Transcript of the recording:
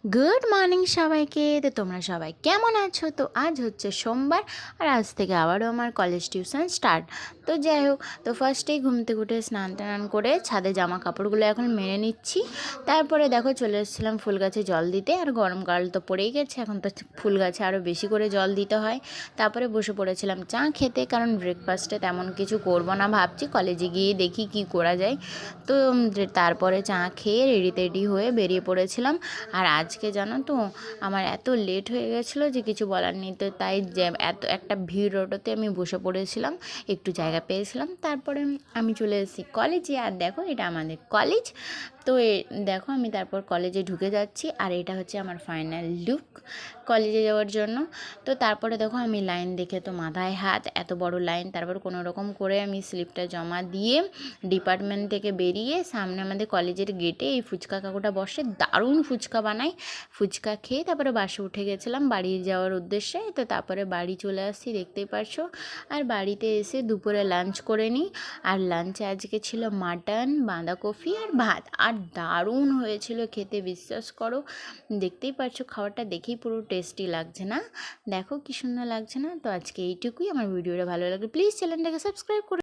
Good morning সবাইকে। তো তোমরা সবাই কেমন আছো? তো আজ হচ্ছে সোমবার, আর আজ থেকে আবারও আমার কলেজ টিউশন স্টার্ট। তো যাই হোক, তো ফার্স্টেই ঘুম থেকে উঠে স্নান টান করে ছাদে জামা কাপড়গুলো এখন মেনে নিচ্ছি। তারপরে দেখো চলে এসেছিলাম ফুল গাছে জল দিতে, আর গরমকাল তো পড়েই গেছে, এখন তো ফুল গাছে আরও বেশি করে জল দিতে হয়। তারপরে বসে পড়েছিলাম চা খেতে, কারণ ব্রেকফাস্টে তেমন কিছু করবো না, ভাবছি কলেজে গিয়ে দেখি কি করা যায়। তো তারপরে চা খেয়ে রেডি হয়ে বেরিয়ে পড়েছিলাম। আর আজকে জানো তো আমার এত লেট হয়ে গেছিলো যে কিছু বলার নেই। তো তাই যে এত একটা ভিড় অটোতে আমি বসে পড়েছিলাম, একটু জায়গা পেয়েছিলাম। তারপরে আমি চলে এসেছি কলেজে, আর দেখো এটা আমাদের কলেজ। তো দেখো আমি তারপর কলেজে ঢুকে যাচ্ছি, আর এটা হচ্ছে আমার ফাইনাল লুক কলেজে যাওয়ার জন্য। তো তারপরে দেখো আমি লাইন দেখে তো মাথায় হাত, এত বড় লাইন। তারপর কোনো রকম করে আমি স্লিপটা জমা দিয়ে ডিপার্টমেন্ট থেকে বেরিয়ে সামনে আমাদের কলেজের গেটে এই ফুচকা কাকুটা বসে, দারুণ ফুচকা বানায়। ফুচকা খেয়ে তারপরে বাসে উঠে গেছিলাম বাড়ি যাওয়ার উদ্দেশ্যে। তো তারপরে বাড়ি চলে আসছি, দেখতেই পারছো। আর বাড়িতে এসে দুপুরে লাঞ্চ করে নিই। আর লাঞ্চে আজকে ছিল মাটন, বাঁধাকপি আর ভাত, আর দারুণ হয়েছিল খেতে, বিশ্বাস করো। দেখতেই পারছো, খাবারটা দেখেই পুরো টেস্টি লাগছে না? দেখো কি সুন্দর লাগছে না? তো আজকে এইটুকুই। আমার ভিডিওটা ভালো লাগলে প্লিজ চ্যানেলটাকে সাবস্ক্রাইব করে